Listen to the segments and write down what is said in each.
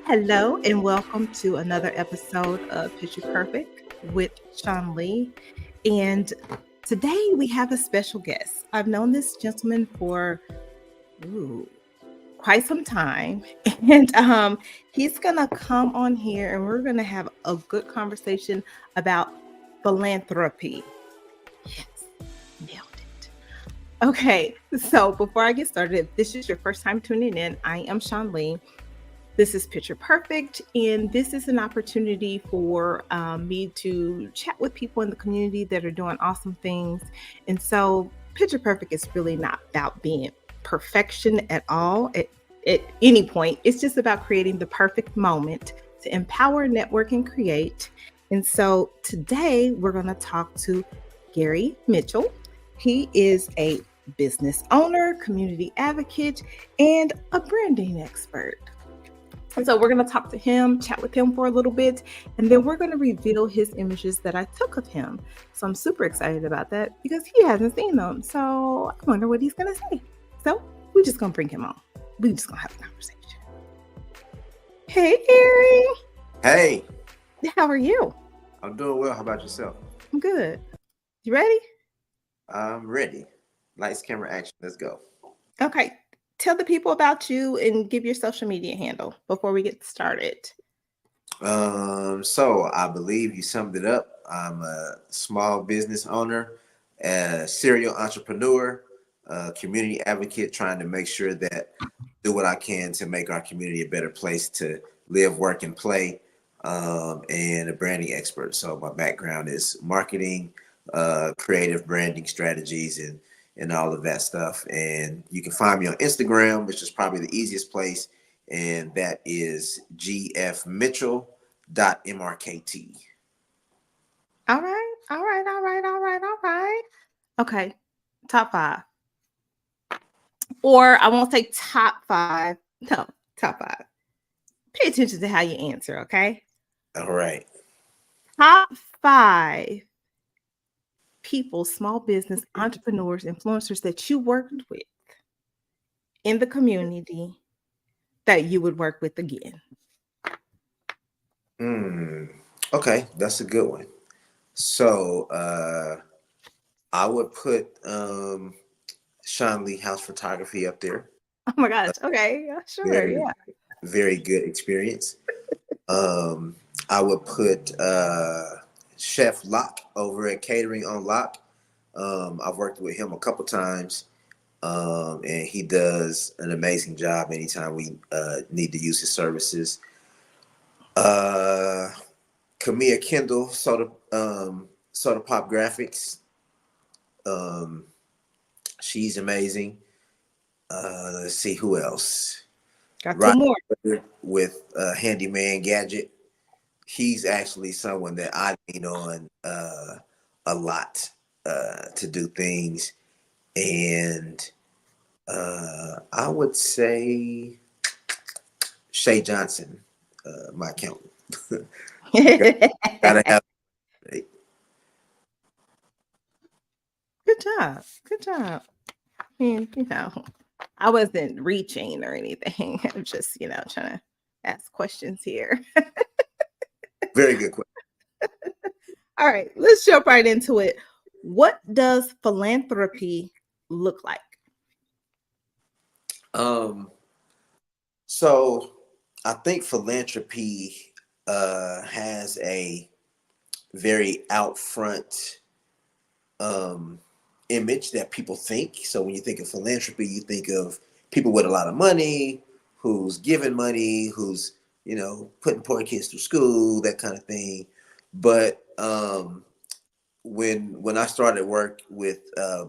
Hello and welcome to another episode of Picture Perfect with Shawn Lee. And today we have a special guest. I've known this gentleman for ooh, quite some time, and he's gonna come on here and we're gonna have a good conversation about philanthropy. Yes, nailed it. Okay, so before I get started, if this is your first time tuning in, I am Shawn Lee. This is Picture Perfect, and this is an opportunity for me to chat with people in the community that are doing awesome things. And so, Picture Perfect is really not about being perfection at all at any point. It's just about creating the perfect moment to empower, network, and create. And so, today we're going to talk to Gary Mitchell. He is a business owner, community advocate, and a branding expert. And so we're going to talk to him, chat with him for a little bit, and then we're going to reveal his images that I took of him. So I'm super excited about that because he hasn't seen them. So I wonder what he's going to say. So we're just going to bring him on. We're just going to have a conversation. Hey, Gary. Hey, How are you? I'm doing well. How about yourself? I'm good. You ready? I'm ready. Lights, camera, action. Let's go. Okay. Tell the people about you and give your social media handle before we get started. So I believe you summed it up. I'm a small business owner, a serial entrepreneur, a community advocate, trying to make sure that I do what I can to make our community a better place to live, work, and play. And a branding expert. So my background is marketing, creative branding strategies, and all of that stuff. And you can find me on Instagram, which is probably the easiest place, and that is gfmitchell.mrkt. All right. All right. All right. All right. All right. Okay. Top five. Or I won't say top five. No, top five. Pay attention to how you answer, okay? All right. Top five people, small business entrepreneurs, influencers that you worked with in the community that you would work with again. Mm, okay, that's a good one. So I would put Shawn Lee House Photography up there. Oh my gosh. Okay. Yeah, sure. Very, Yeah. very good experience. I would put Chef Locke over at Catering on Lock. I've worked with him a couple times, and he does an amazing job anytime we need to use his services. Uh, Kamia Kendall, Soda Pop Graphics. Um, she's amazing. Let's see who else. Got two Right more. with Handyman Gadget. He's actually someone that I lean on a lot to do things. And I would say Shay Johnson, my accountant. Gotta have. Good job. Good job. I mean, I wasn't reaching or anything. I'm just, trying to ask questions here. Very good question. All right, let's jump right into it. What does philanthropy look like? Um, so I think philanthropy has a very out front image that people think. So when you think of philanthropy, you think of people with a lot of money, who's giving money, who's putting poor kids through school, that kind of thing. But when I started work with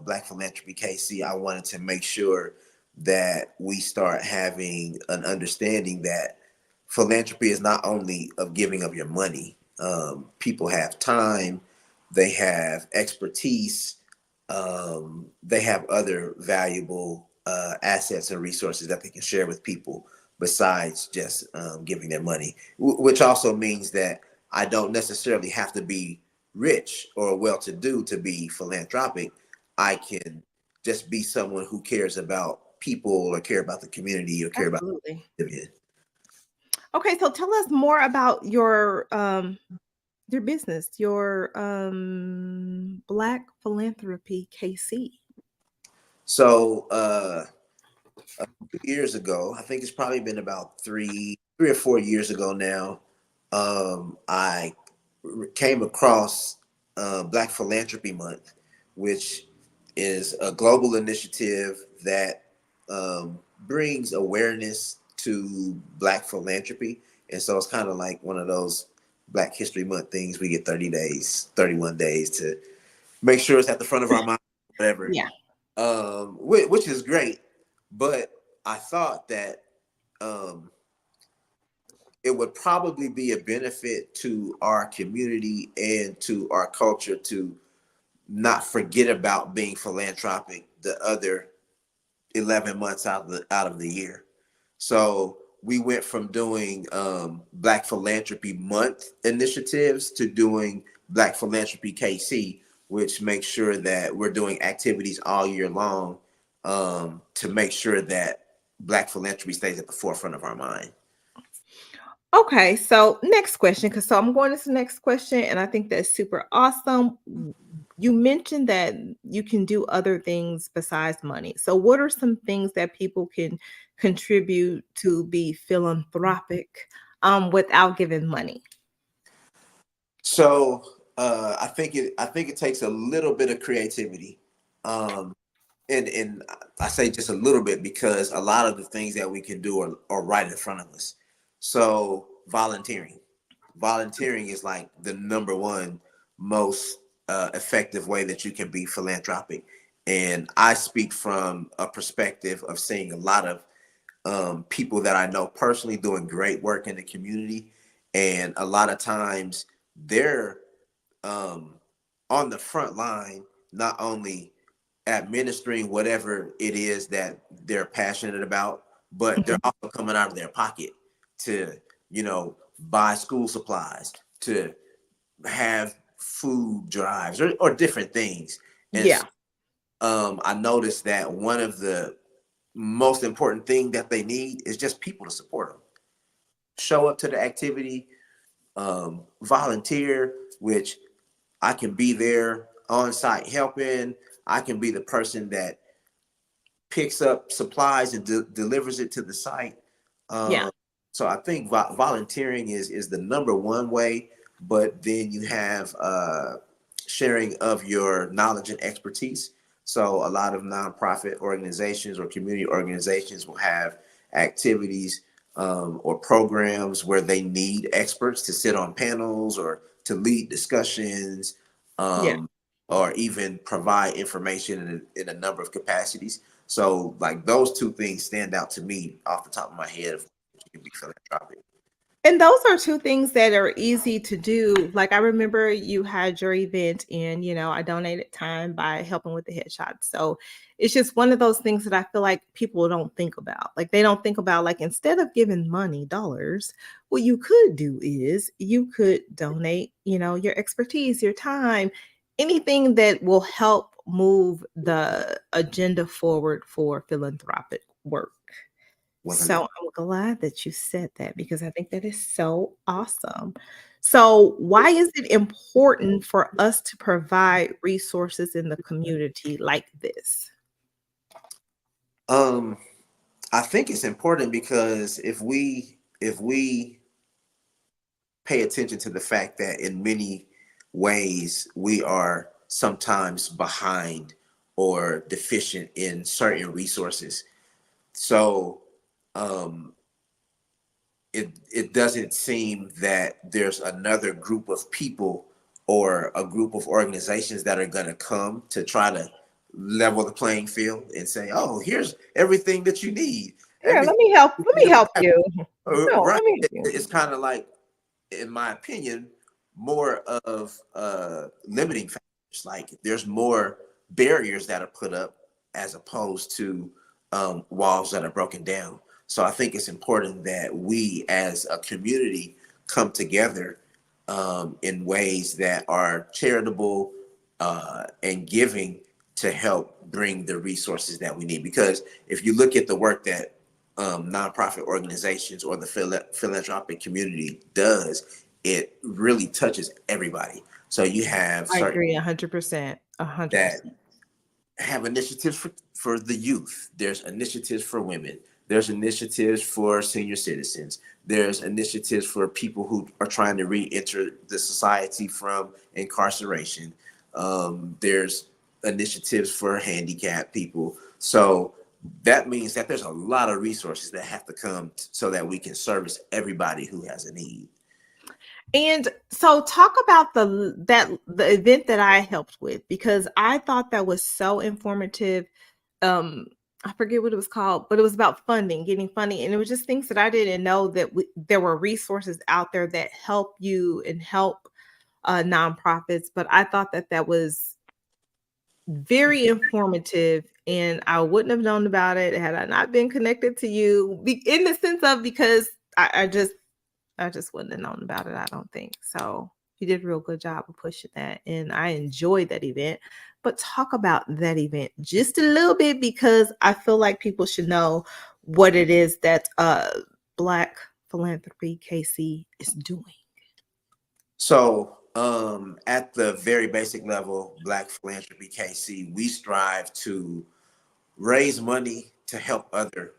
Black Philanthropy KC, I wanted to make sure that we start having an understanding that philanthropy is not only of giving of your money. People have time, they have expertise, they have other valuable assets and resources that they can share with people besides just giving their money, which also means that I don't necessarily have to be rich or well-to-do to be philanthropic. I can just be someone who cares about people or care about the community or care about Absolutely. the Okay, so tell us more about your business, your Black Philanthropy KC. So a few years ago, I think it's probably been about 3 or 4 years ago now, I came across Black Philanthropy Month, which is a global initiative that brings awareness to Black philanthropy. And so it's kind of like one of those Black History Month things. We get 30 days, 31 days to make sure it's at the front of our mind, whatever, Yeah. which is great. But I thought that um, it would probably be a benefit to our community and to our culture to not forget about being philanthropic the other 11 months out of the year. So we went from doing Black Philanthropy Month initiatives to doing Black Philanthropy KC, which makes sure that we're doing activities all year long to make sure that Black philanthropy stays at the forefront of our mind. Okay, so next question, because so I'm going to the next question, and I think that's super awesome. You mentioned that you can do other things besides money. So, what are some things that people can contribute to be philanthropic without giving money? So I think it takes a little bit of creativity. Um, and I say just a little bit because a lot of the things that we can do are right in front of us. So volunteering is like the number one most effective way that you can be philanthropic. And I speak from a perspective of seeing a lot of people that I know personally doing great work in the community, and a lot of times they're um, on the front line, not only administering whatever it is that they're passionate about, but they're Mhm. also coming out of their pocket to, buy school supplies, to have food drives or different things. And so, Yeah, I noticed that one of the most important thing that they need is just people to support them. Show up to the activity, volunteer, which I can be there on site helping. I can be the person that picks up supplies and delivers it to the site. yeah, Um, so I think volunteering is the number one way, but then you have sharing of your knowledge and expertise. So a lot of nonprofit organizations or community organizations will have activities or programs where they need experts to sit on panels or to lead discussions, yeah. um, or even provide information in a number of capacities. So like those two things stand out to me off the top of my head of you can be philanthropic. And those are 2 things that are easy to do. Like, I remember you had your event and, I donated time by helping with the headshots. So, it's just one of those things that I feel like people don't think about. Like, they don't think about, like, instead of giving money, dollars, what you could do is you could donate, your expertise, your time, anything that will help move the agenda forward for philanthropic work. 100. So I'm glad that you said that because I think that is so awesome. So, why is it important for us to provide resources in the community like this? Um, I think it's important because if we pay attention to the fact that in many ways we are sometimes behind or deficient in certain resources. So um, it doesn't seem that there's another group of people or a group of organizations that are going to come to try to level the playing field and say, "Oh, here's everything that you need." Here, Everything let you me need help to you. No, right. let me help you. It's kind of like, in my opinion, more of limiting factors. Like there's more barriers that are put up as opposed to walls that are broken down. So I think it's important that we as a community come together in ways that are charitable and giving to help bring the resources that we need. Because if you look at the work that nonprofit organizations or the philanthropic community does, it really touches everybody. So you have I certain agree 100%. that 100%. have initiatives for the youth. There's initiatives for women. There's initiatives for senior citizens. There's initiatives for people who are trying to re-enter the society from incarceration. There's initiatives for handicapped people. So that means that there's a lot of resources that have to come so that we can service everybody who has a need. And so talk about the event that I helped with, because I thought that was so informative. um I forget what it was called, but it was about funding, getting funding, and it was just things that I didn't know that there were resources out there that help you and help nonprofits. But I thought that that was very informative, and I wouldn't have known about it had I not been connected to you, in the sense of, because I just wouldn't have known about it, I don't think. So you did a real good job of pushing that, and I enjoyed that event. But talk about that event just a little bit, because I feel like people should know what it is that Black Philanthropy KC is doing. So, at the very basic level, Black Philanthropy KC, we strive to raise money to help other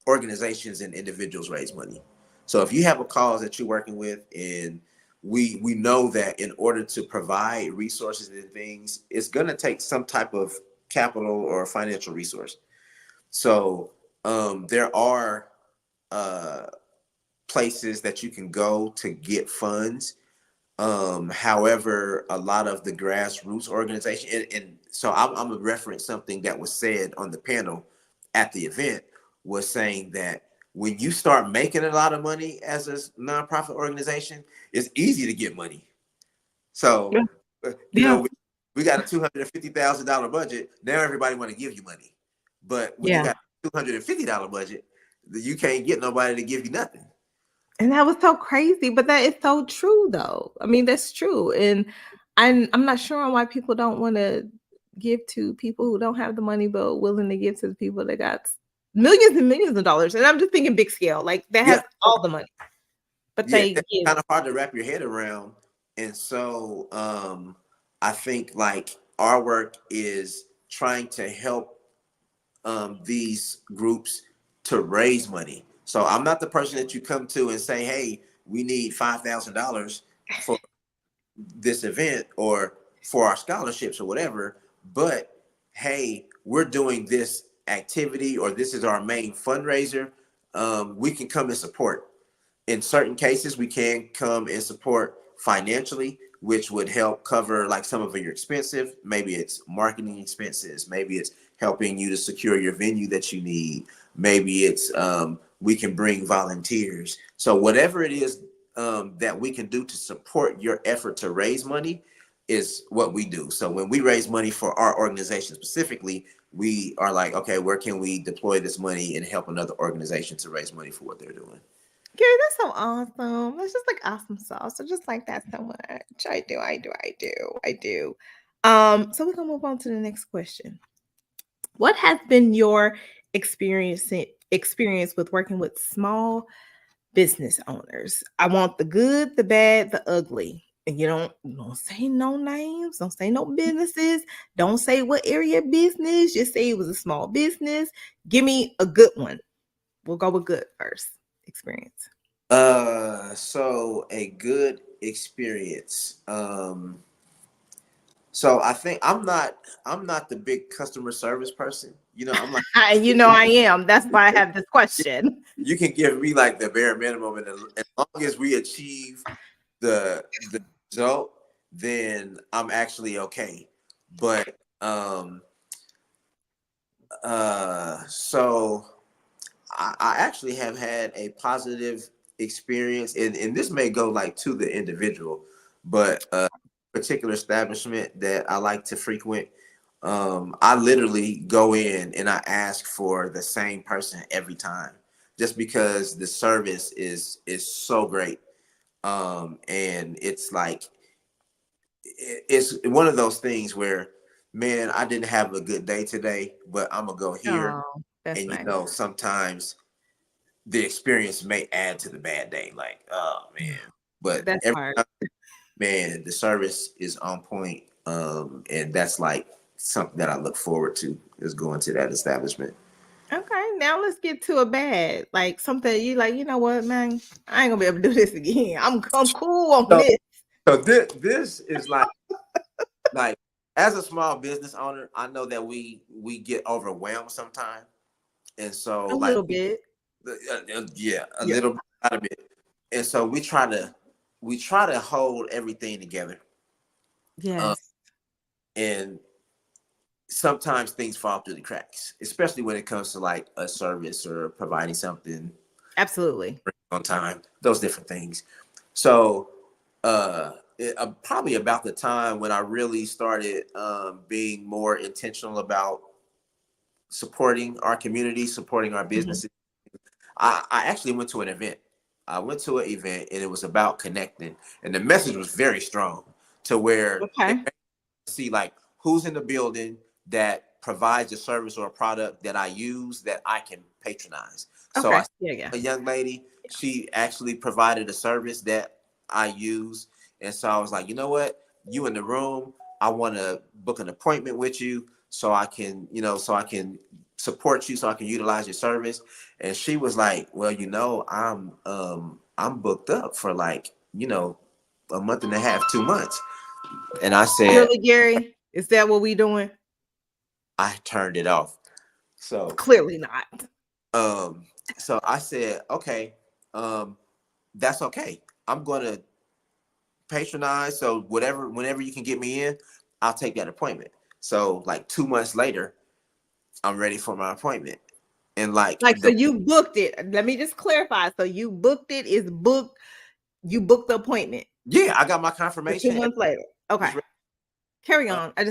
organizations and individuals raise money. So, if you have a cause that you're working with, and we know that in order to provide resources and things, it's going to take some type of capital or financial resource. So, there are uh, places that you can go to get funds. However, a lot of the grassroots organization, and so I'm gonna reference something that was said on the panel at the event, was saying that when you start making a lot of money as a nonprofit organization, it's easy to get money. Yeah. So, you know, Yeah. we got a $250,000 budget. Now everybody want to give you money, but when you Yeah. got a $250 budget, you can't get nobody to give you nothing. And that was so crazy, but that is so true though. I mean, that's true. And I'm not sure on why people don't want to give to people who don't have the money, but willing to give to the people that got millions and millions of dollars. And I'm just thinking big scale, like that Yeah, has all the money, but yeah, they that's give. kind of hard to wrap your head around. And so I think like our work is trying to help these groups to raise money. So I'm not the person that you come to and say, hey, we need $5,000 for this event or for our scholarships or whatever. But hey, we're doing this activity, or this is our main fundraiser. We can come and support. In certain cases, we can come and support financially, which would help cover like some of your expensive. Maybe it's marketing expenses. Maybe it's helping you to secure your venue that you need. Maybe it's we can bring volunteers. So whatever it is that we can do to support your effort to raise money is what we do. So when we raise money for our organization specifically, we are like, okay, where can we deploy this money and help another organization to raise money for what they're doing? Gary, that's so awesome. That's just like awesome sauce. I just like that so much. I do. So we're gonna move on to the next question. What has been your experience with working with small business owners? I want the good, the bad, the ugly. And you don't say no names, don't say no businesses, don't say what area business, just say it was a small business. Give me a good one. We'll go with good first experience. So a good experience. So I think I'm not the big customer service person. You know, I'm like, You know I am. That's why I have this question. you can give me like the bare minimum, and as long as we achieve the result, then I'm actually okay. But so I actually have had a positive experience, and this may go like to the individual, but a particular establishment that I like to frequent, I literally go in and I ask for the same person every time, just because the service is so great. And it's like it's one of those things where, man, I didn't have a good day today, but I'm gonna go here Oh, That's And nice. sometimes the experience may add to the bad day. Like, oh man. But That's every hard. time, man, the service is on point. And that's like something that I look forward to, is going to that establishment. Okay, now let's get to a bad, like something you like. You know what, man? I ain't gonna be able to do this again. I'm cool on So, this. this is like as a small business owner, I know that we get overwhelmed sometimes, and so A like little bit. yeah, a Yeah. little bit out of it, and so we try to hold everything together, um, Yes. and sometimes things fall through the cracks, especially when it comes to like a service or providing something Absolutely. on time, those different things. So probably about the time when I really started being more intentional about supporting our community, supporting our Mhm. businesses. I actually went to an event. I went to an event and it was about connecting, and the message was very strong to where it Okay. made me see like who's in the building that provides a service or a product that I use that I can patronize. So Okay. I Yeah. Yeah. a young lady, she actually provided a service that I use, and so I was like, you know what, you in the room, I want to book an appointment with you so I can, so I can support you, so I can utilize your service. And she was like, well, I'm booked up for like, a month and a half, 2 months. And I said, Really, Gary? Is that what we doing? I turned it off. So Clearly not. um so I said, okay, um that's okay. I'm gonna patronize. So whenever you can get me in, I'll take that appointment. So like 2 months later, I'm ready for my appointment. And like Like, so you booked it. Let me just clarify. So you booked it. Is booked. You booked the appointment yeah, I got my for two confirmation. months later. Everything was Okay. ready. Carry Uh, on. I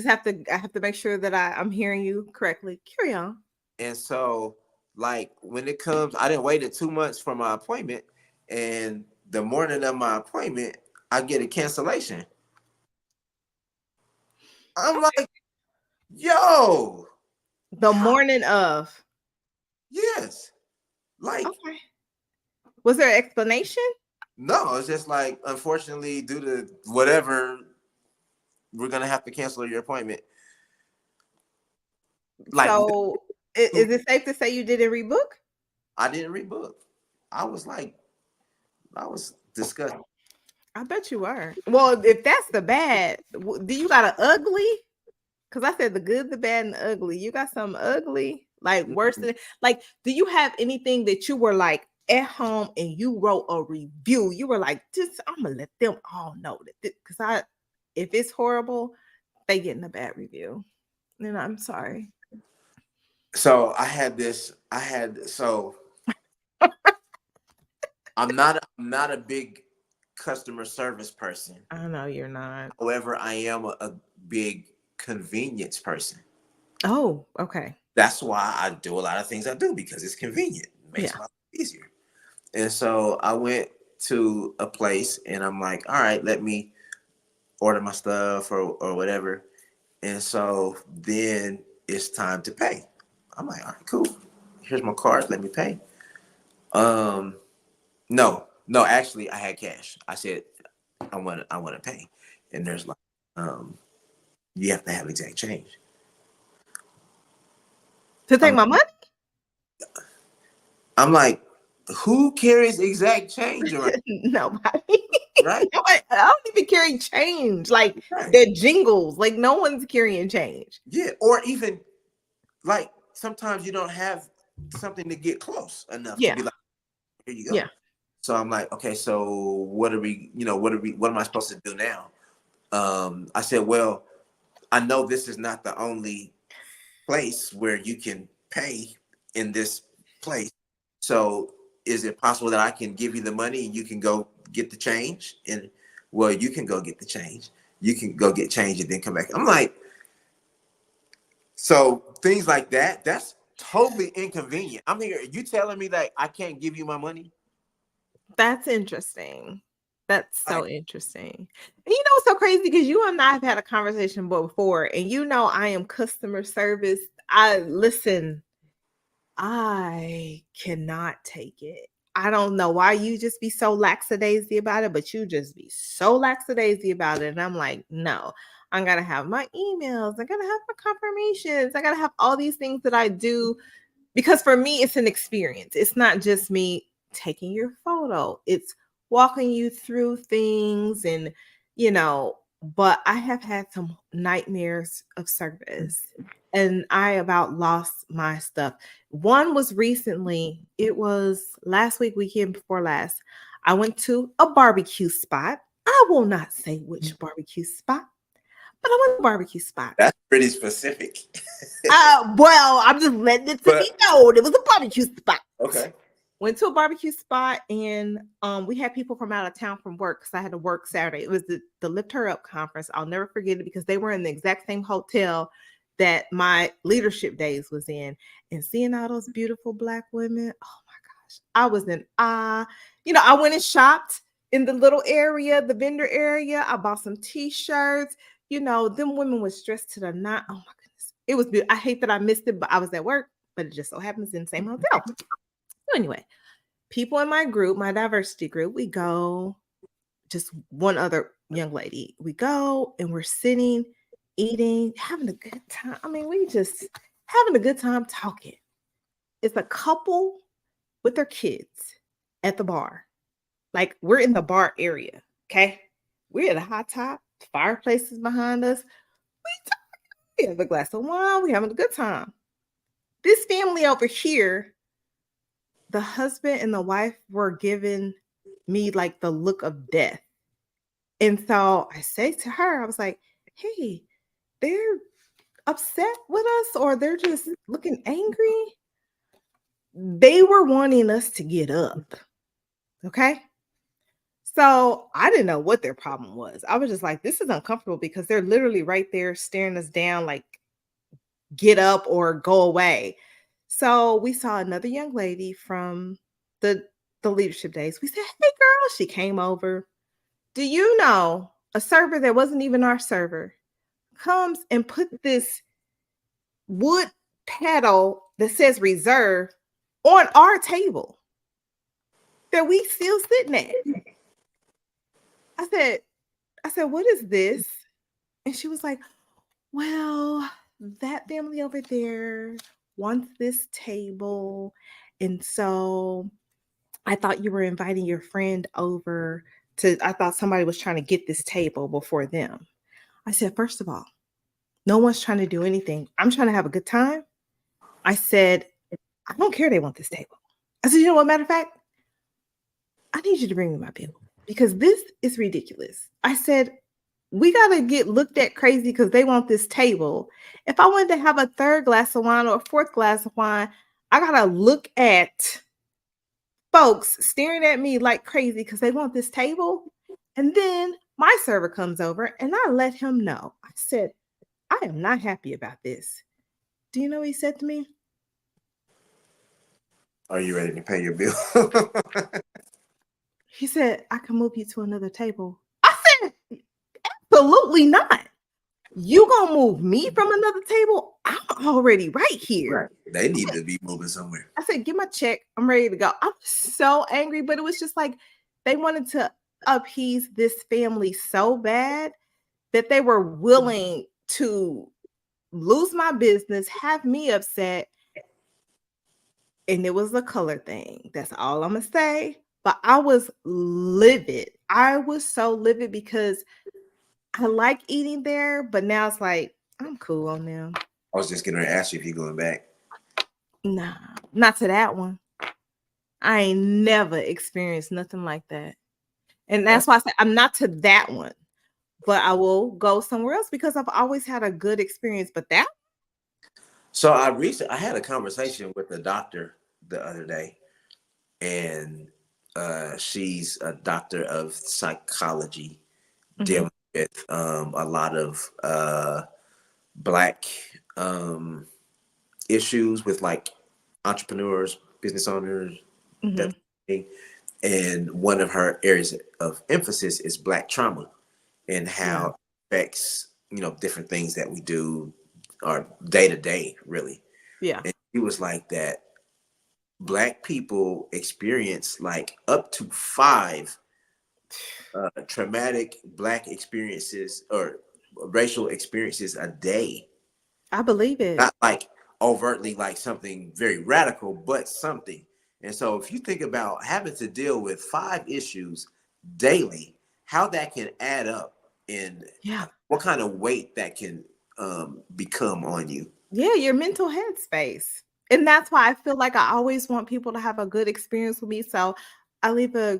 have to make sure that I'm hearing you correctly. Carry on. and so like when it comes, I didn't wait 2 months for my appointment, and the morning of my appointment, I get a cancellation. I'm like, yo, The morning of. yes. Like, Okay. Was there an explanation? no, it's just like, unfortunately, due to whatever, we're gonna have to cancel your appointment. Like, So is it safe to say you didn't rebook? I didn't rebook. I was like, I was disgusted. I bet you were. Well, if that's the bad, do you got an ugly? Because I said the good, the bad, and the ugly. You got some ugly, like worse than like. Do you have anything that you were like at home and you wrote a review? You were like, just I'm gonna let them all know that because if it's horrible, they getting a bad review. And I'm sorry. So so I'm not a big customer service person. I know you're not. However, I am a big convenience person. Oh, okay. That's why I do a lot of things I do, because it's convenient. It makes Yeah. my life easier. And so I went to a place and I'm like, all right, let me order my stuff or whatever. And so then it's time to pay. I'm like, all right, cool. Here's my card. Let me pay. Um, no, actually, I had cash. I said, I want to pay. And there's like, um, you have to have exact change. To take I'm, my money? I'm like, who carries exact change around, Nobody. right? I don't even carry change. Like Right. the jingles. Like no one's carrying change. Yeah. Or even like sometimes you don't have something to get close enough to Yeah. be like, here you go. Yeah. So I'm like, okay, so what am I supposed to do now? I said, well, I know this is not the only place where you can pay in this place. So is it possible that I can give you the money and you can go get the change? And well, you can go get the change. You can go get change and then come back. I'm like, so things like that, that's totally inconvenient. I'm here. You telling me that I can't give you my money? That's interesting. That's so Like, interesting. And you know what's so crazy? Because you and I have had a conversation before, and you know I am customer service. I listen. I cannot take it. I don't know why you just be so lackadaisy about it, but you just be so lackadaisy about it. And I'm like, no, I gotta have my emails, I gotta have my confirmations, I gotta have all these things that I do because for me, it's an experience. It's not just me taking your photo, it's walking you through things and, you know, but I have had some nightmares of service and I about lost my stuff. One was recently, it was last week, weekend before last. I went to a barbecue spot. I will not say which barbecue spot, but I went to a barbecue spot. That's pretty specific. Well, I'm just letting it to be But known. It was a barbecue spot. okay. Went to a barbecue spot and we had people from out of town from work because I had to work Saturday. It was the Lift Her Up conference. I'll never forget it because they were in the exact same hotel that my leadership days was in. And seeing all those beautiful Black women, oh my gosh, I was in awe. You know, I went and shopped in the little area, the vendor area. I bought some t-shirts. You know, them women was dressed to the nine. Oh my goodness. It was beautiful. I hate that I missed it, but I was at work, but it just so happens in the same hotel. So anyway, people in my group, my diversity group, we go, just one other young lady. We go and we're sitting, eating, having a good time. I mean, we just having a good time talking. It's a couple with their kids at the bar. Like we're in the bar area. Okay. We're at a hot top, fireplace is behind us. We have a glass of wine, we're having a good time. This family over here, the husband and the wife were giving me like the look of death. And so I say to her, I was like, hey, they're upset with us or they're just looking angry. They were wanting us to get up. Okay. So I didn't know what their problem was. I was just like, this is uncomfortable because they're literally right there staring us down, like, get up or go away. So we saw another young lady from the leadership days. We said, hey girl, she came over. Do you know a server that wasn't even our server comes and put this wood paddle that says reserve on our table that we still sitting at? I said, what is this? And she was like, well, that family over there wants this table. And so I thought you were inviting your friend over I thought somebody was trying to get this table before them. I said, first of all, no one's trying to do anything. I'm trying to have a good time. I said, I don't care they want this table. I said, you know what, matter of fact, I need you to bring me my bill because this is ridiculous. I said, we got to get looked at crazy because they want this table. If I wanted to have a third glass of wine or a fourth glass of wine, I got to look at folks staring at me like crazy because they want this table. And then my server comes over and I let him know. I said, I am not happy about this. Do you know what he said to me? Are you ready to pay your bill? He said, I can move you to another table. I said, absolutely not. You gonna move me from another table? I'm already right here. Right. They need to be moving somewhere. I said, get my check. I'm ready to go. I was so angry, but it was just like they wanted to appease this family so bad that they were willing to lose my business, have me upset. And it was a color thing. That's all I'm gonna say. But I was livid. I was so livid because I like eating there, but now it's like I'm cool on them. I was just going to ask you if you're going back. Nah, not to that one. I ain't never experienced nothing like that. And that's why I said I'm not to that one, but I will go somewhere else because I've always had a good experience. But that. So I had a conversation with a doctor the other day, and she's a doctor of psychology, dealing with a lot of Black issues with like entrepreneurs, business owners, that thing. And one of her areas of emphasis is Black trauma and how it affects, different things that we do our day to day, really. Yeah. And she was like that Black people experience like up to 5 traumatic Black experiences or racial experiences a day. I believe it. Not like overtly like something very radical, but something. And so if you think about having to deal with 5 issues daily, how that can add up and Yeah. what kind of weight that can become on you. Yeah, your mental headspace. And that's why I feel like I always want people to have a good experience with me. So I leave a,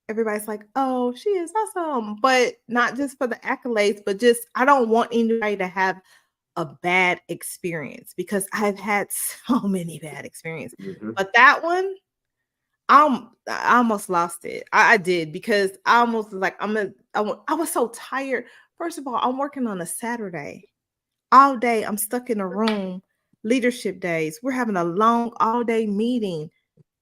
everybody's like, oh, she is awesome. But not just for the accolades, but just I don't want anybody to have a bad experience because I've had so many bad experiences. Mhm. But that one, I almost lost it. I did because I almost was like I was so tired. First of all, I'm working on a Saturday all day. I'm stuck in a room. Leadership days. We're having a long all day meeting.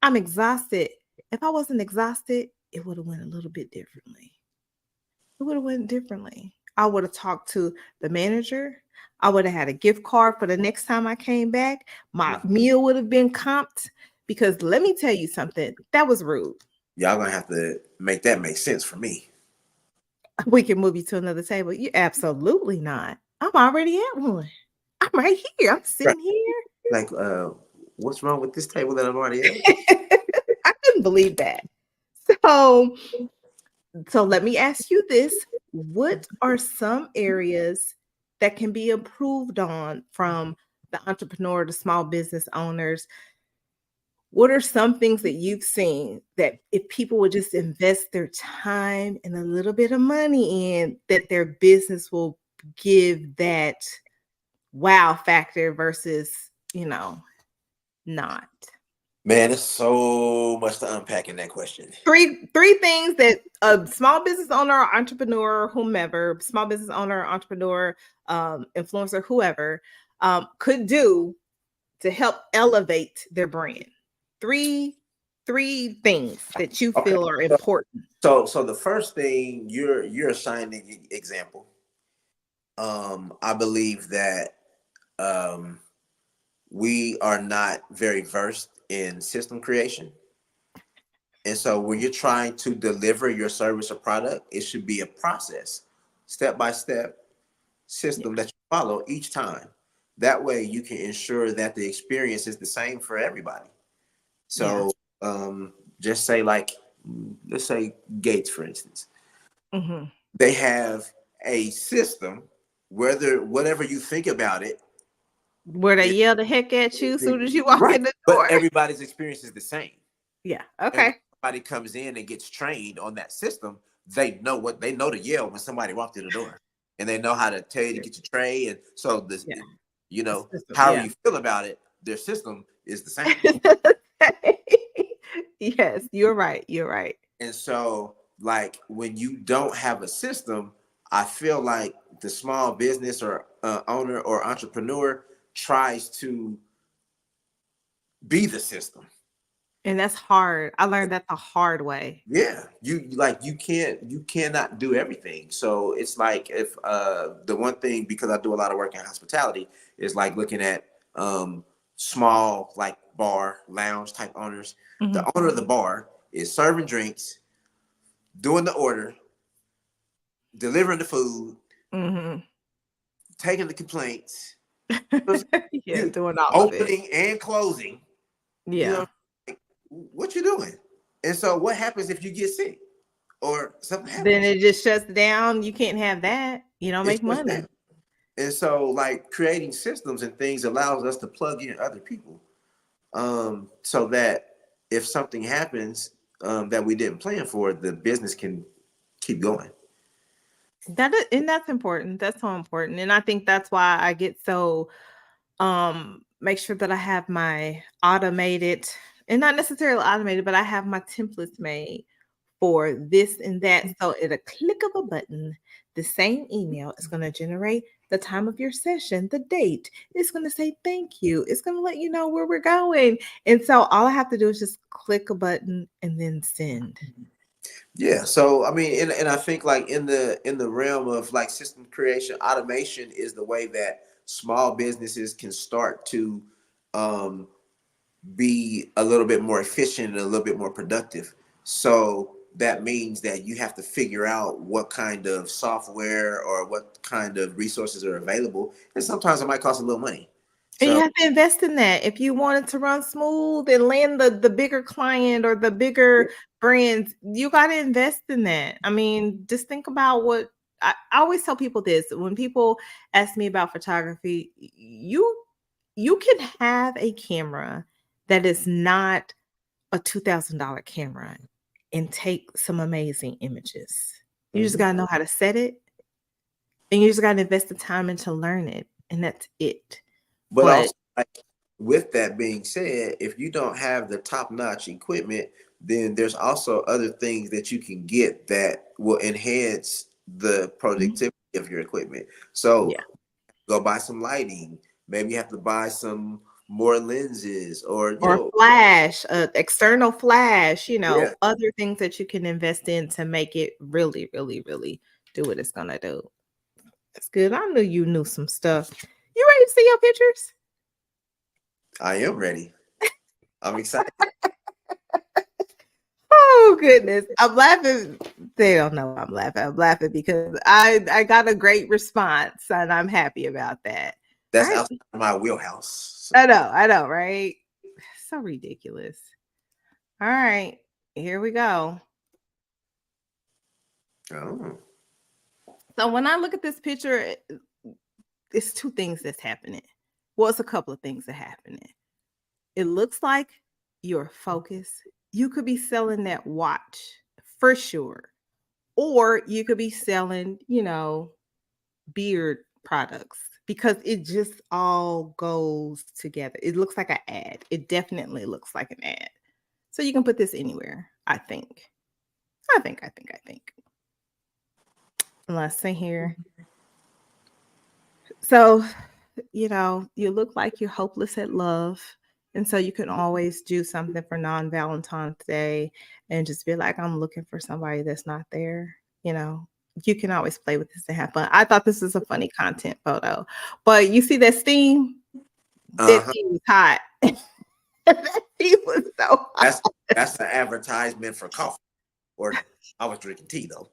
I'm exhausted. If I wasn't exhausted, it would have went a little bit differently. It would have went differently. I would have talked to the manager. I would have had a gift card for the next time I came back. My meal would have been comped because let me tell you something. That was rude. Y'all gonna have to make that make sense for me. We can move you to another table. You absolutely not. I'm already at one. I'm right here. I'm Right. sitting here. Like, what's wrong with this table that I'm already at? I couldn't believe that. So, so let me ask you this. What are some areas that can be improved on from the entrepreneur to small business owners? What are some things that you've seen that if people would just invest their time and a little bit of money in, that their business will give that wow factor versus, not? Man, there's so much to unpack in that question. Three things that a small business owner, entrepreneur, whomever, small business owner, entrepreneur, influencer, whoever, could do to help elevate their brand. Three things that you Okay. feel are important. So the first thing you're a shining example. I believe that um, we are not very versed in system creation. And so when you're trying to deliver your service or product, it should be a process, step by step Yeah. system that you follow each time. That way you can ensure that the experience is the same for everybody. Yeah. So just say like, let's say Gates, for instance, Mhm. they have a system, whether whatever you think about it, Where they it, yell the heck at you as soon as you walk right. in the But door. everybody's experience is the same. Yeah. And when Okay. somebody comes in and gets trained on that system, they know to yell when somebody walked through the door, and they know how to tell you to get your tray. And so this, Yeah. The system. however Yeah. you feel about it, their system is the same. Yes, you're right. You're right. And so, like when you don't have a system, I feel like the small business or owner or entrepreneur tries to be the system. And that's hard. I learned that the hard way. Yeah, you cannot do everything. So it's like if the one thing, because I do a lot of work in hospitality, is like looking at small like bar lounge type owners. The Mhm. owner of the bar is serving drinks, doing the order, delivering the food, Mhm. taking the complaints, Yeah, you doing all of it. opening and closing. You know, Yeah. like, what you doing? And so what happens if you get sick or something Then happens? it just shuts down. You can't have that. You don't It's make just money. that. And so like creating systems and things allows us to plug in other people, so that if something happens that we didn't plan for, the business can keep going. And that's important. That's so important. And I think that's why I get so make sure that I have my automated and not necessarily automated, but I have my templates made for this and that. So at a click of a button, the same email is going to generate the time of your session, the date. It's going to say thank you. It's going to let you know where we're going. And so all I have to do is just click a button and then send. Yeah. So I mean, and I think like in the realm of like system creation, automation is the way that small businesses can start to um, be a little bit more efficient and a little bit more productive. So that means that you have to figure out what kind of software or what kind of resources are available. And sometimes it might cost a little money. And you So have to invest in that. If you want it to run smooth and land the bigger client or the bigger brands, you got to invest in that. I mean, just think about what I always tell people this when people ask me about photography, you can have a camera that is not a $2,000 camera and take some amazing images. You just mhm. got to know how to set it and you just got to invest the time into learn it and that's it. But But also, like, with that being said, if you don't have the top notch equipment, then there's also other things that you can get that will enhance the productivity of your equipment. So yeah. go buy some lighting. Maybe you have to buy some more lenses, or Or flash, external flash, yeah. other things that you can invest in to make it really, really, really do what it's gonna do. That's good. I knew you knew some stuff. You ready to see your pictures? I am ready. I'm excited. Oh goodness. I'm laughing. They don't know I'm laughing. I'm laughing because I got a great response and I'm happy about that. All That's right. outside of my wheelhouse. I know, right? So ridiculous. All right, here we go. Oh. So when I look at this picture, it's two things that's happening. Well, it's a couple of things that happening. It looks like you're focused. You could be selling that watch for sure. Or you could be selling, beard products because it just all goes together. It looks like an ad. It definitely looks like an ad. So you can put this anywhere, I think. I think. Let's see here. So you look like you're hopeless at love. And so you can always do something for non Valentine's Day and just be like, I'm looking for somebody that's not there. You know, you can always play with this and have fun. I thought this was a funny content photo, but you see that steam? That Uh-huh. tea was hot. That tea was so hot. That's that's an advertisement for coffee. Or I was drinking tea though.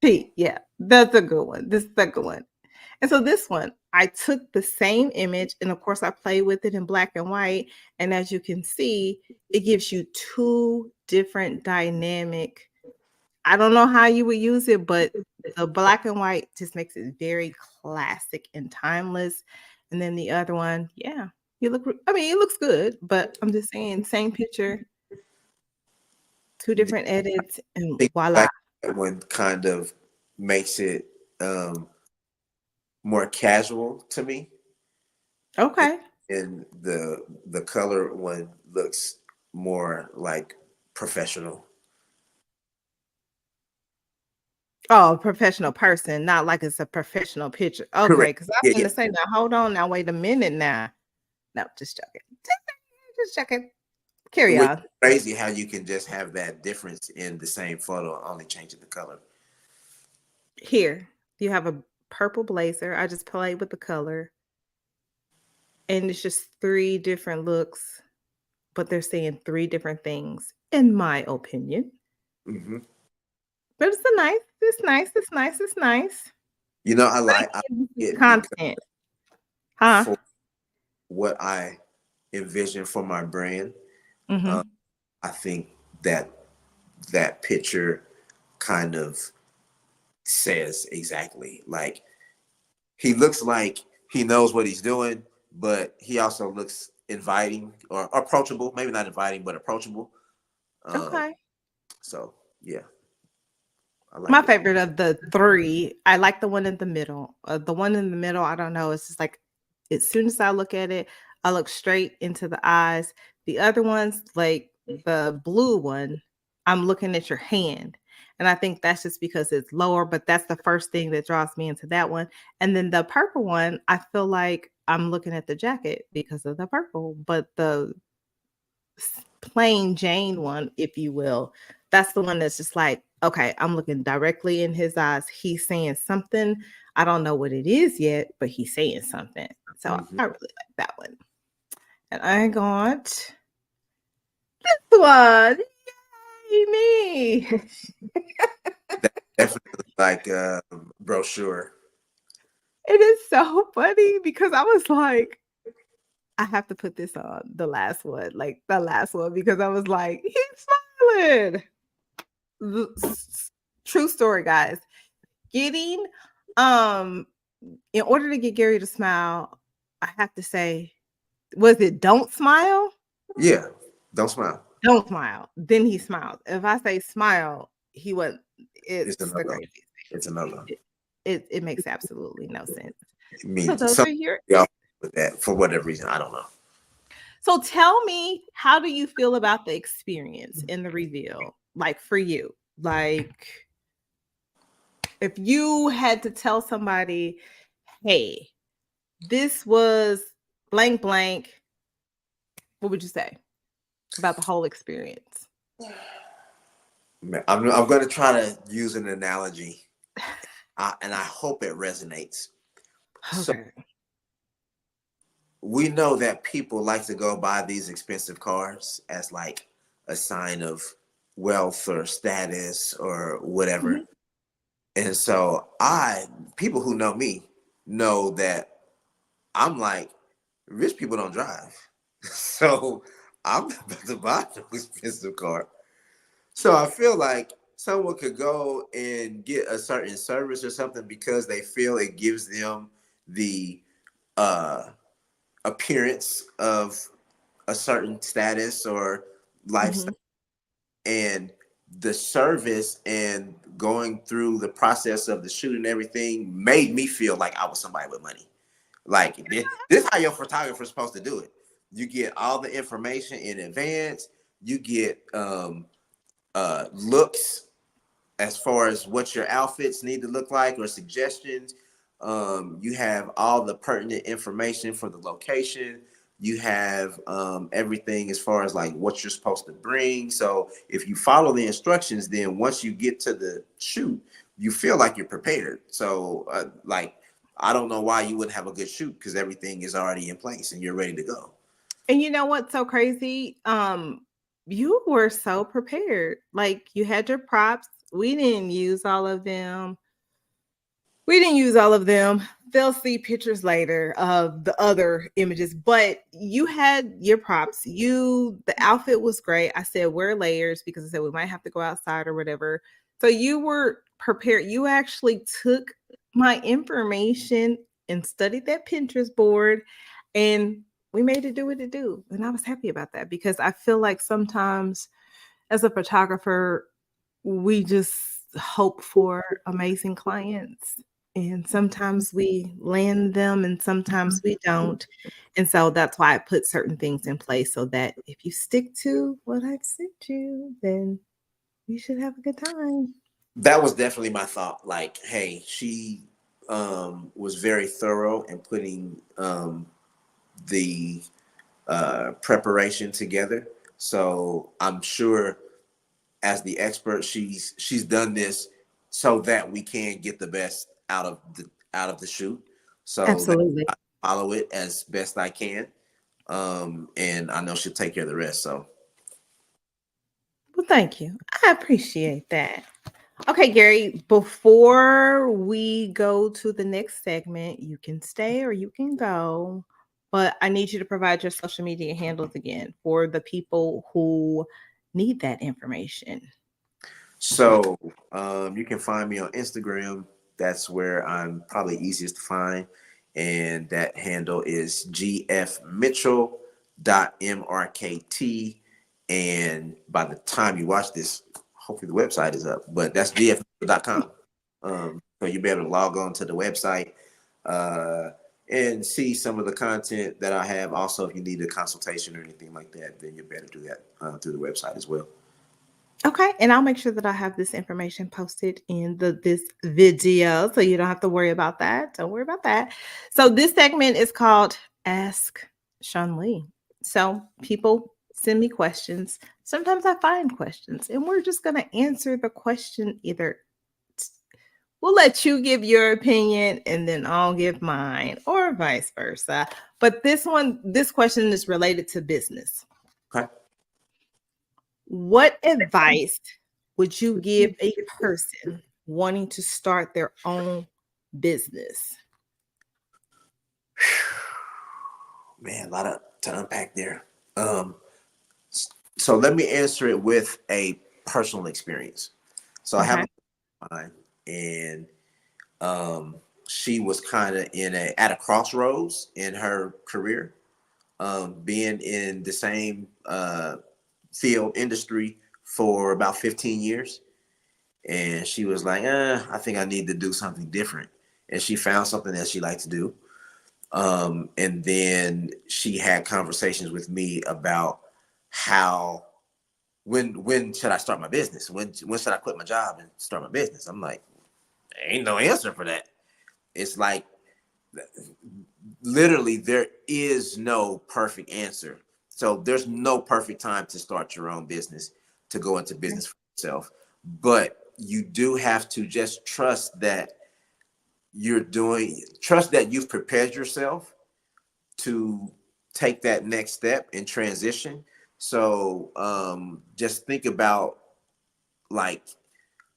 Tea, yeah, that's a good one. This is a good one. And so this one, I took the same image and of course I played with it in black and white. And as you can see, it gives you two different dynamic. I don't know how you would use it, but the black and white just makes it very classic and timeless. And then the other one, yeah, I mean, it looks good, but I'm just saying, same picture, two I different edits, and think voila. like that one kind of makes it um more casual to me. Okay. And the color one looks more like professional. Oh, a professional person, not like it's a professional picture. Okay, Correct. because I'm Yeah, gonna yeah. say now, hold on now, wait a minute now. No, just joking. Just joking. Carry Which on. is crazy how you can just have that difference in the same photo, only changing the color. Here, you have a purple blazer. I just played with the color, and it's just three different looks, but they're saying three different things, in my opinion. Hmm. But it's nice. You know, I But like again, this is it because content, huh? for what I envision for my brand, um, Hmm. I think that that picture kind of says exactly, like, he looks like he knows what he's doing, but he also looks inviting or approachable. Maybe not inviting, but approachable. Um, Okay. so yeah, I My like it. favorite of the 3, I like the one in the middle. The one in the middle, I don't know, it's just like as soon as I look at it, I look straight into the eyes. The other ones, like the blue one, I'm looking at your hand. And I think that's just because it's lower, but that's the first thing that draws me into that one. And then the purple one, I feel like I'm looking at the jacket because of the purple, but the plain Jane one, if you will, that's the one that's just like, okay, I'm looking directly in his eyes. He's saying something. I don't know what it is yet, but he's saying something. So Mhm. I really like that one. And I got one. Yay, me. That's definitely like a brochure. It is so funny because I was like, I have to put this on the last one, like the last one, because I was like, he's smiling. True story, guys. Getting, um, in order to get Gary to smile, I have to say, was it don't smile? Yeah, don't smile. Don't smile. Then he smiled. If I say smile, he wasn't. It's a It's no the go. craziest It's a no go. thing. It makes absolutely no sense. I So mean, those some are your. y'all with that for whatever reason. I don't know. So tell me, how do you feel about the experience in the reveal? Like for you, like if you had to tell somebody, hey, this was blank blank, what would you say about the whole experience? I'm going to try to use an analogy, and I hope it resonates. So Okay. we know that people like to go buy these expensive cars as like a sign of wealth or status or whatever. Mhm. And so people who know me know that I'm like, rich people don't drive. So I'm not about to buy no expensive car. So I feel like someone could go and get a certain service or something because they feel it gives them the uh, appearance of a certain status or lifestyle. Mhm. And the service and going through the process of the shoot and everything made me feel like I was somebody with money. Like this how your photographer's supposed to do it. You get all the information in advance. You get looks as far as what your outfits need to look like or suggestions. You have all the pertinent information for the location. You have everything as far as like what you're supposed to bring. So if you follow the instructions, then once you get to the shoot, you feel like you're prepared. So like I don't know why you wouldn't have a good shoot because everything is already in place and you're ready to go. And you know what's so crazy? You were so prepared. Like you had your props. We didn't use all of them. We didn't use all of them. They'll see pictures later of the other images, but you had your props. The outfit was great. I said wear layers because I said we might have to go outside or whatever. So you were prepared. You actually took my information and studied that Pinterest board, and we made it do what it do. And I was happy about that because I feel like sometimes as a photographer, we just hope for amazing clients. And sometimes we land them and sometimes we don't. And so that's why I put certain things in place so that if you stick to what I've sent you, then you should have a good time. That was definitely my thought. Like, hey, she was very thorough in putting the preparation together. So I'm sure, as the expert, she's done this so that we can get the best out of the shoot. So that Absolutely. I follow it as best I can, and I know she'll take care of the rest. So Well, thank you. I appreciate that. Okay, Gary, before we go to the next segment, you can stay or you can go, but I need you to provide your social media handles again for the people who need that information. So you can find me on Instagram. That's where I'm probably easiest to find. And that handle is gfmitchell.mrkt. And by the time you watch this, hopefully the website is up, but that's gfmitchell.com. So you'll be able to log on to the website uh, and see some of the content that I have. Also, if you need a consultation or anything like that, then you better do that through the website as well. Okay, and I'll make sure that I have this information posted in this video so you don't have to worry about that. Don't worry about that. So this segment is called Ask Shawn Lee. So people send me questions. Sometimes I find questions and we're just going to answer the question either we'll let you give your opinion and then I'll give mine or vice versa. But this question is related to business. Okay. What advice would you give a person wanting to start their own business? Man, a lot of to unpack there. Um, so let me answer it with a personal experience. So I have Okay. a mine, and um, she was kind of at a crossroads in her career, being in the same field industry for about 15 years. And she was like, I think I need to do something different. And she found something that she liked to do. And then she had conversations with me about how when should I start my business? When should I quit my job and start my business? I'm like, there ain't no answer for that. It's like literally there is no perfect answer. So there's no perfect time to start your own business, to go into business for yourself. But you do have to just trust that you've prepared yourself to take that next step and transition. So just think about, like,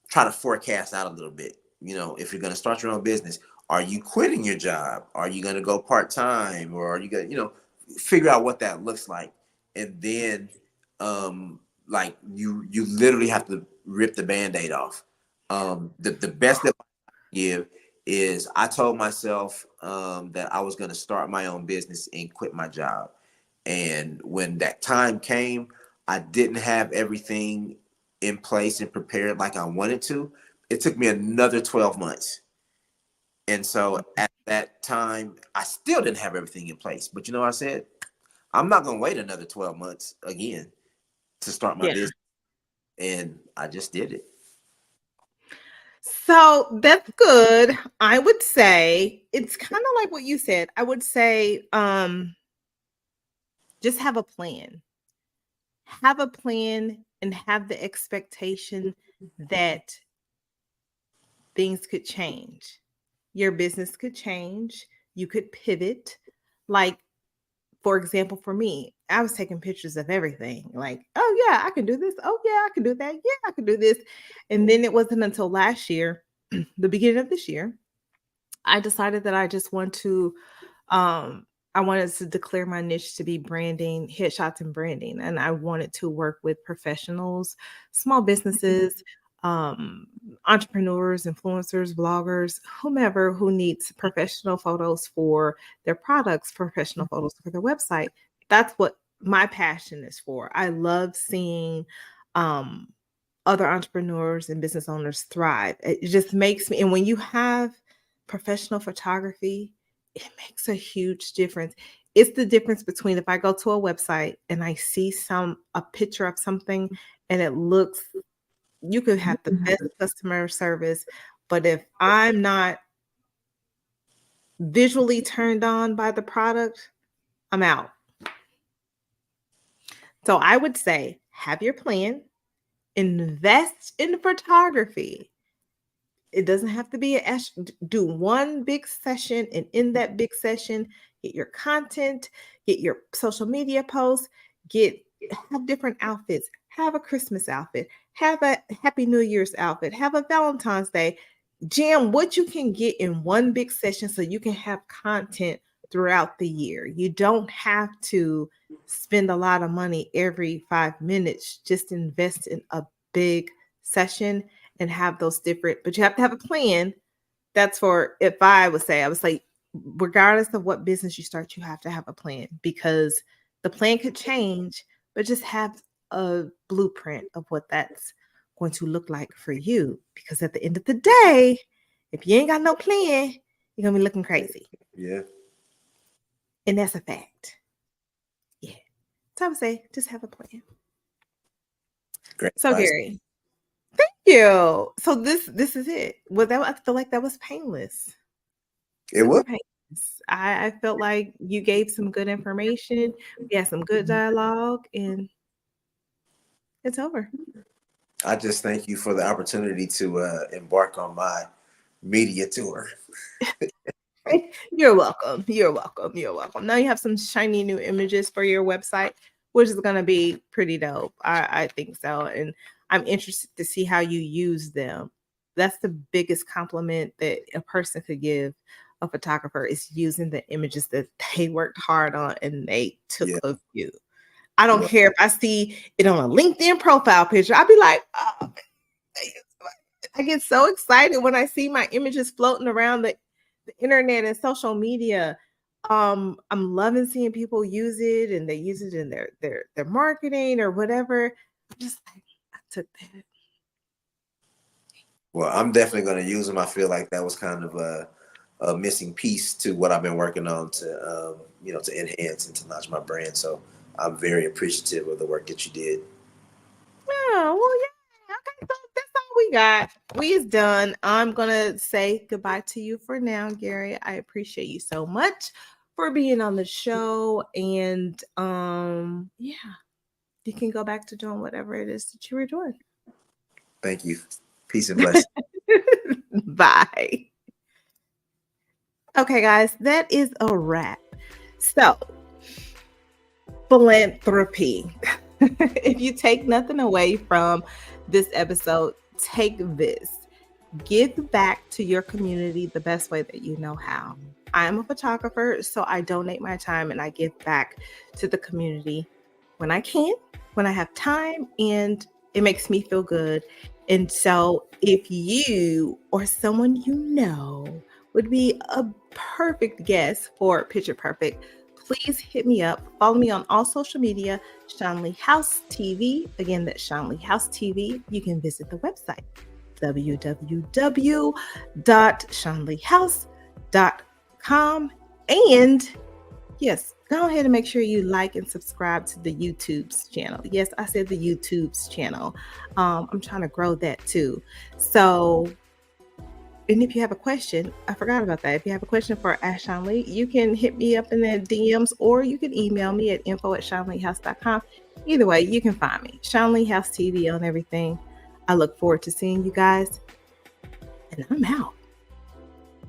try to forecast out a little bit. If you're going to start your own business, are you quitting your job? Are you going to go part time, or are you going to, figure out what that looks like, and then, like you literally have to rip the band-aid off. The best that I give is I told myself that I was going to start my own business and quit my job. And when that time came, I didn't have everything in place and prepared like I wanted to. It took me another 12 months. And so at that time, I still didn't have everything in place. But I said, I'm not going to wait another 12 months again to start my Yeah. business. And I just did it. So that's good. I would say it's kind of like what you said. I would say just have a plan. Have a plan and have the expectation that things could change. Your business could change. You could pivot. Like, for example, for me, I was taking pictures of everything. Like, oh, yeah, I can do this. Oh, yeah, I can do that. Yeah, I can do this. And then it wasn't until last year, the beginning of this year, I decided that I just want to um I wanted to declare my niche to be branding, headshots and branding. And I wanted to work with professionals, small businesses, um, entrepreneurs, influencers, bloggers, whomever who needs professional photos for their products, professional photos for their website. That's what my passion is for. I love seeing um other entrepreneurs and business owners thrive. It just makes me, and when you have professional photography, it makes a huge difference. It's the difference between if I go to a website and I see a picture of something and it looks, you could have the best customer service, but if I'm not visually turned on by the product, I'm out. So I would say have your plan, invest in photography. It doesn't have to be do one big session, and in that big session, get your content, get your social media posts, have different outfits, have a Christmas outfit, have a Happy New Year's outfit, have a Valentine's Day. Jam what you can get in one big session so you can have content throughout the year. You don't have to spend a lot of money every 5 minutes. Just invest in a big session and have those different, but you have to have a plan. That's for, if I would say, I would say, regardless of what business you start, you have to have a plan because the plan could change, but just have a blueprint of what that's going to look like for you. Because at the end of the day, if you ain't got no plan, you're going to be looking crazy. Yeah. And that's a fact. Yeah. So I would say, just have a plan. Great So, advice. Gary, thank you. So this is it. Well, I feel like that was painless. It Super was. painless. I felt like you gave some good information. We had some good dialogue, and it's over. I just thank you for the opportunity to embark on my media tour. You're welcome. You're welcome. You're welcome. Now you have some shiny new images for your website. which is going to be pretty dope. I think so. And I'm interested to see how you use them. That's the biggest compliment that a person could give a photographer, is using the images that they worked hard on and they took Yeah. of you. I don't Well, care if I see it on a LinkedIn profile picture. I'll be like, oh, I get so excited when I see my images floating around the internet and social media. I'm loving seeing people use it, and they use it in their marketing or whatever. I'm just like, I took that. well, I'm definitely going to use them. I feel like that was kind of a missing piece to what I've been working on to, to enhance and to launch my brand. So I'm very appreciative of the work that you did. Oh, well, yeah. Okay, so that's all we got. We is done. I'm gonna say goodbye to you for now, Gary. I appreciate you so much for being on the show. And yeah, you can go back to doing whatever it is that you were doing. Thank you. Peace and blessings. Bye. Okay, guys, that is a wrap. So, philanthropy. If you take nothing away from this episode, take this. Give back to your community the best way that you know how. I am a photographer, so I donate my time and I give back to the community when I can, when I have time, and it makes me feel good. And so, if you or someone you know would be a perfect guest for Picture Perfect, please hit me up. Follow me on all social media, Shawn Lee House TV. Again, that's Shawn Lee House TV. You can visit the website, www.shawnleehouse.com. And yes, go ahead and make sure you like and subscribe to the YouTube's channel. Yes, I said the YouTube's channel. I'm trying to grow that too. So, and if you have a question, I forgot about that. If you have a question for Ask Shawn Lee, you can hit me up in the DMs, or you can email me at info@shawnleehouse.com. Either way, you can find me. Shawn Lee House TV on everything. I look forward to seeing you guys, and I'm out.